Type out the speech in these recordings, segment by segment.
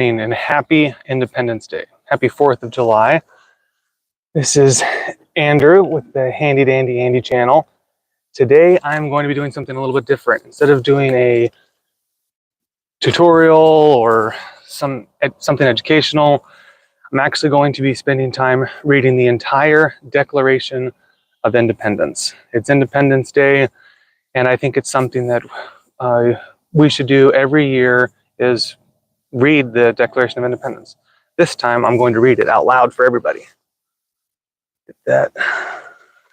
And happy Independence Day. Happy 4th of July. This is Andrew with the Handy Dandy Andy channel. Today I'm going to be doing something a little bit different. Instead of doing a tutorial or something educational, I'm actually going to be spending time reading the entire Declaration of Independence. It's Independence Day, and I think it's something that we should do every year, is read the Declaration of Independence. This time I'm going to read it out loud for everybody. Get that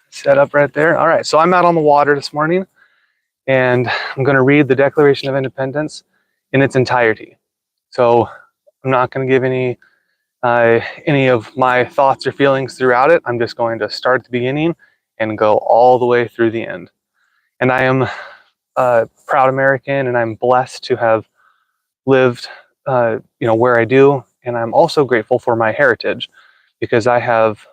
set up right there. All right, so I'm out on the water this morning, and I'm going to read the Declaration of Independence in its entirety. So I'm not going to give any of my thoughts or feelings throughout it. I'm just going to start at the beginning and go all the way through the end. And I am a proud American, and I'm blessed to have lived where I do, and I'm also grateful for my heritage, because I have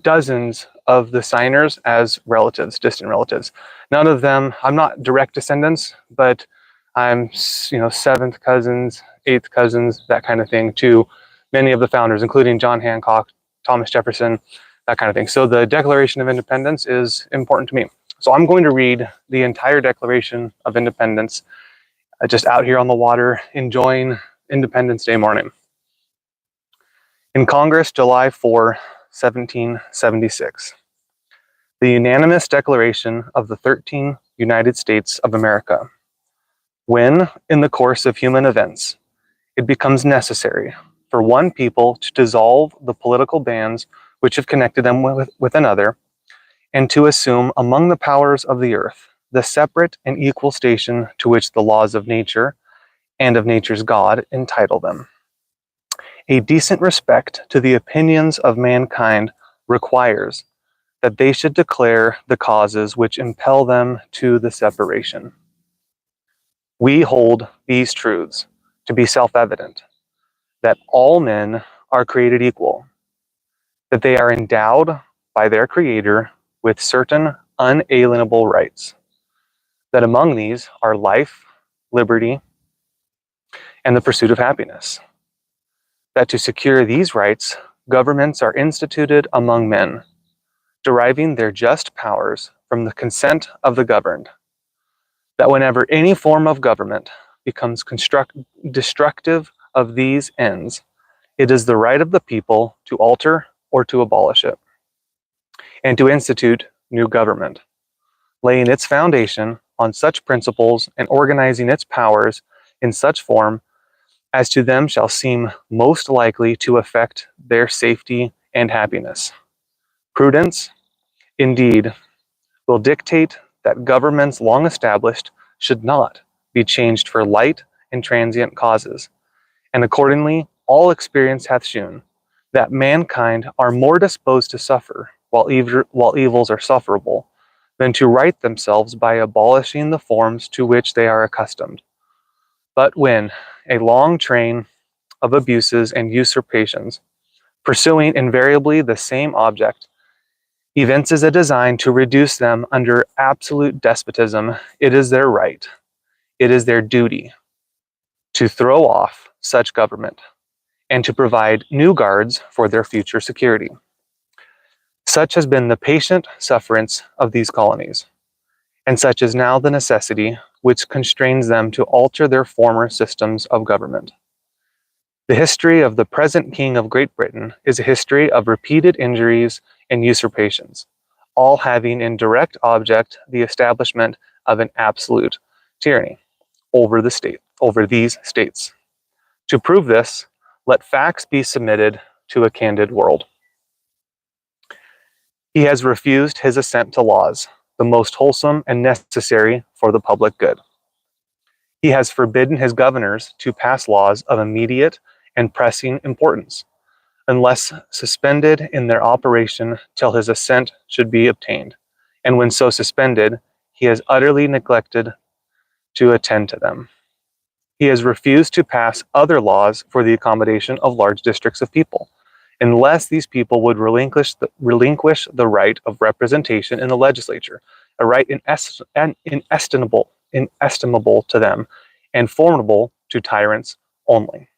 dozens of the signers as relatives, distant relatives. None of them, I'm not direct descendants, but I'm 7th cousins, 8th cousins, that kind of thing, to many of the founders, including John Hancock, Thomas Jefferson, that kind of thing. So the Declaration of Independence is important to me. So I'm going to read the entire Declaration of Independence just out here on the water, enjoying Independence Day morning. In Congress, July 4, 1776. The unanimous declaration of the 13 United States of America. When, in the course of human events, it becomes necessary for one people to dissolve the political bands which have connected them with another, and to assume among the powers of the earth the separate and equal station to which the laws of nature and of nature's God entitle them. A decent respect to the opinions of mankind requires that they should declare the causes which impel them to the separation. We hold these truths to be self-evident, that all men are created equal, that they are endowed by their Creator with certain unalienable rights, that among these are life, liberty, and the pursuit of happiness. That to secure these rights, governments are instituted among men, deriving their just powers from the consent of the governed. That whenever any form of government becomes destructive of these ends, it is the right of the people to alter or to abolish it, and to institute new government, laying its foundation on such principles and organizing its powers in such form as to them shall seem most likely to affect their safety and happiness. Prudence, indeed, will dictate that governments long established should not be changed for light and transient causes, and accordingly all experience hath shewn that mankind are more disposed to suffer while evils are sufferable, than to right themselves by abolishing the forms to which they are accustomed. But when a long train of abuses and usurpations, pursuing invariably the same object, evinces a design to reduce them under absolute despotism, it is their right, it is their duty, to throw off such government, and to provide new guards for their future security. Such has been the patient sufferance of these colonies, and such is now the necessity which constrains them to alter their former systems of government. The history of the present King of Great Britain is a history of repeated injuries and usurpations, all having in direct object the establishment of an absolute tyranny over these states. To prove this, let facts be submitted to a candid world. He has refused his assent to laws, the most wholesome and necessary for the public good. He has forbidden his governors to pass laws of immediate and pressing importance, unless suspended in their operation till his assent should be obtained, and when so suspended, he has utterly neglected to attend to them. He has refused to pass other laws for the accommodation of large districts of people, unless these people would relinquish the right of representation in the legislature, a right inestimable to them, and formidable to tyrants only.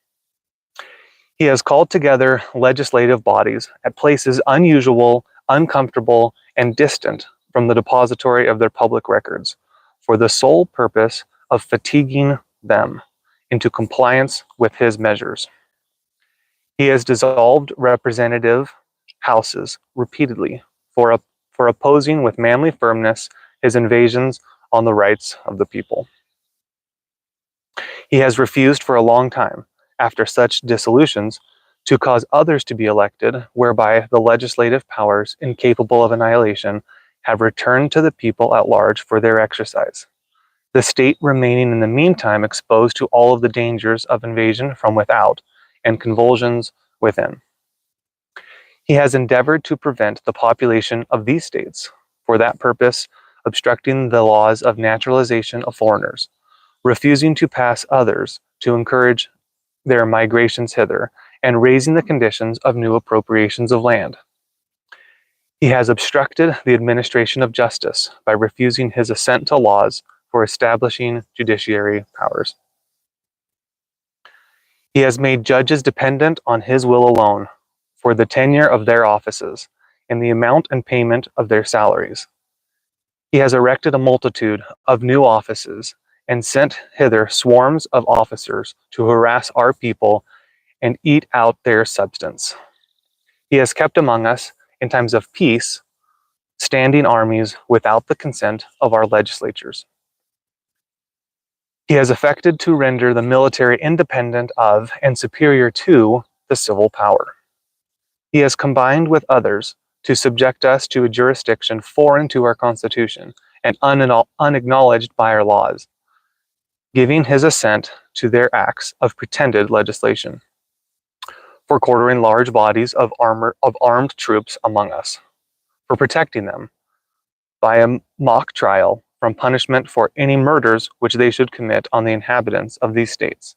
He has called together legislative bodies at places unusual, uncomfortable, and distant from the depository of their public records, for the sole purpose of fatiguing them into compliance with his measures. He has dissolved representative houses repeatedly for opposing with manly firmness his invasions on the rights of the people. He has refused for a long time, after such dissolutions, to cause others to be elected, whereby the legislative powers, incapable of annihilation, have returned to the people at large for their exercise, the state remaining in the meantime exposed to all of the dangers of invasion from without and convulsions within. He has endeavored to prevent the population of these states, for that purpose obstructing the laws of naturalization of foreigners, refusing to pass others to encourage their migrations hither, and raising the conditions of new appropriations of land. He has obstructed the administration of justice by refusing his assent to laws for establishing judiciary powers. He has made judges dependent on his will alone for the tenure of their offices and the amount and payment of their salaries. He has erected a multitude of new offices and sent hither swarms of officers to harass our people and eat out their substance. He has kept among us, in times of peace, standing armies without the consent of our legislatures. He has affected to render the military independent of and superior to the civil power. He has combined with others to subject us to a jurisdiction foreign to our Constitution and unacknowledged by our laws, giving his assent to their acts of pretended legislation, for quartering large bodies of armed troops among us, for protecting them by a mock trial from punishment for any murders which they should commit on the inhabitants of these states,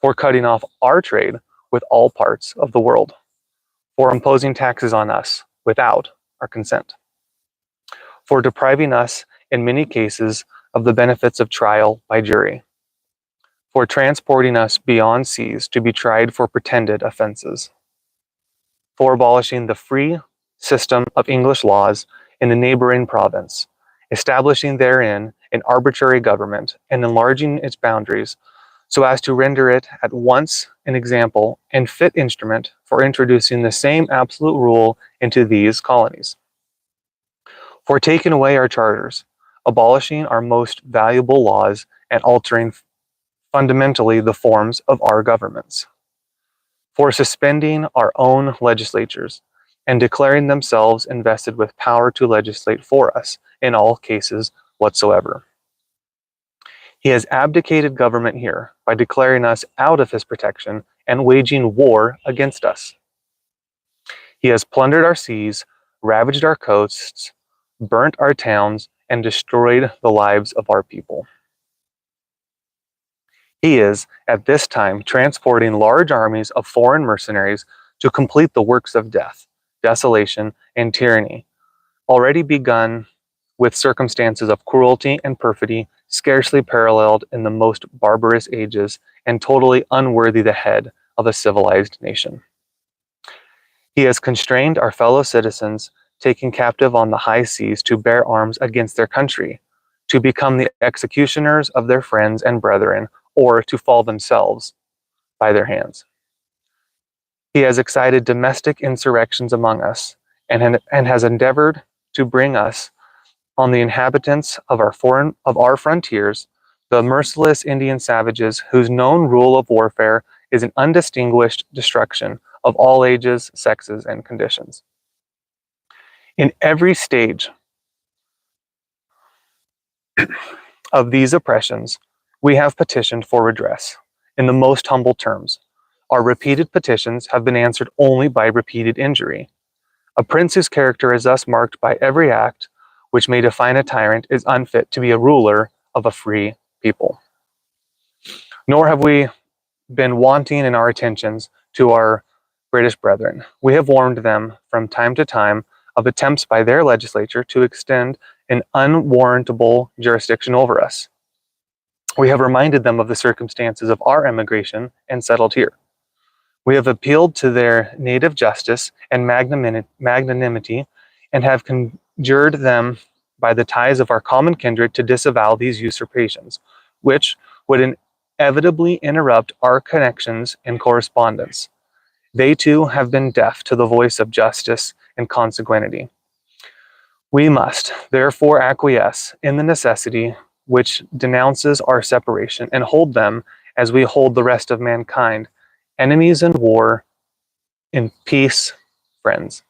for cutting off our trade with all parts of the world, for imposing taxes on us without our consent, for depriving us in many cases of the benefits of trial by jury, for transporting us beyond seas to be tried for pretended offenses, for abolishing the free system of English laws in the neighboring province, establishing therein an arbitrary government and enlarging its boundaries so as to render it at once an example and fit instrument for introducing the same absolute rule into these colonies, for taking away our charters, abolishing our most valuable laws, and altering fundamentally the forms of our governments, for suspending our own legislatures and declaring themselves invested with power to legislate for us in all cases whatsoever. He has abdicated government here by declaring us out of his protection and waging war against us. He has plundered our seas, ravaged our coasts, burnt our towns, and destroyed the lives of our people. He is, at this time, transporting large armies of foreign mercenaries to complete the works of death, desolation, and tyranny, already begun with circumstances of cruelty and perfidy scarcely paralleled in the most barbarous ages and totally unworthy the head of a civilized nation. He has constrained our fellow citizens, taken captive on the high seas, to bear arms against their country, to become the executioners of their friends and brethren, or to fall themselves by their hands. He has excited domestic insurrections among us, and has endeavored to bring us on the inhabitants of our frontiers, the merciless Indian savages whose known rule of warfare is an undistinguished destruction of all ages, sexes, and conditions. In every stage of these oppressions, we have petitioned for redress in the most humble terms. Our repeated petitions have been answered only by repeated injury. A prince whose character is thus marked by every act which may define a tyrant is unfit to be a ruler of a free people. Nor have we been wanting in our attentions to our British brethren. We have warned them from time to time of attempts by their legislature to extend an unwarrantable jurisdiction over us. We have reminded them of the circumstances of our emigration and settled here. We have appealed to their native justice and magnanimity and have conjured them by the ties of our common kindred to disavow these usurpations, which would inevitably interrupt our connections and correspondence. They too have been deaf to the voice of justice and consanguinity. We must therefore acquiesce in the necessity which denounces our separation and hold them as we hold the rest of mankind, enemies in war, in peace, friends.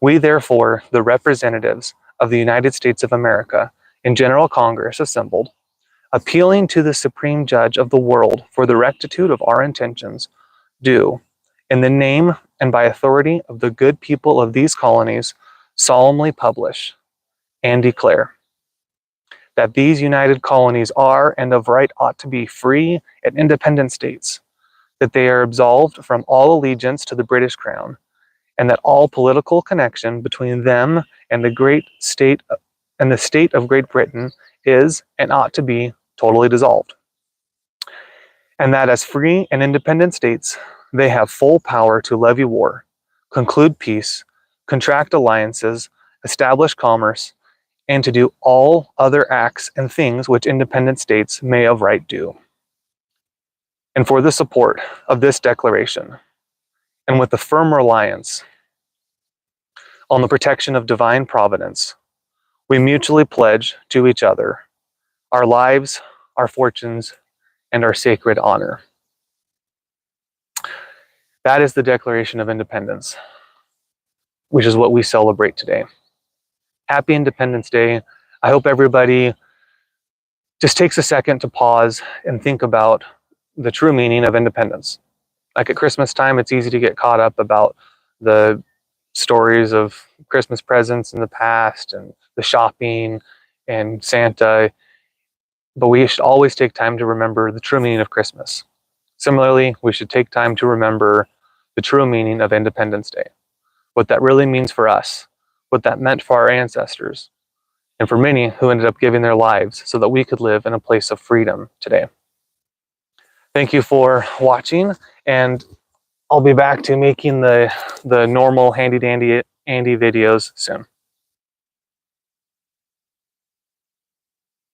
We therefore, the representatives of the United States of America in General Congress assembled, appealing to the Supreme Judge of the world for the rectitude of our intentions, do, in the name and by authority of the good people of these colonies, solemnly publish and declare that these united colonies are and of right ought to be free and independent states, that they are absolved from all allegiance to the British Crown, and that all political connection between them and the state of Great Britain is and ought to be totally dissolved, and that as free and independent states, they have full power to levy war, conclude peace, contract alliances, establish commerce, and to do all other acts and things which independent states may of right do. And for the support of this declaration, and with a firm reliance on the protection of divine providence, we mutually pledge to each other our lives, our fortunes, and our sacred honor. That is the Declaration of Independence, which is what we celebrate today. Happy Independence Day. I hope everybody just takes a second to pause and think about the true meaning of independence. Like at Christmas time, it's easy to get caught up about the stories of Christmas presents in the past and the shopping and Santa, but we should always take time to remember the true meaning of Christmas. Similarly, we should take time to remember the true meaning of Independence Day, what that really means for us, what that meant for our ancestors, and for many who ended up giving their lives so that we could live in a place of freedom today. Thank you for watching, and I'll be back to making the normal handy dandy Andy videos soon.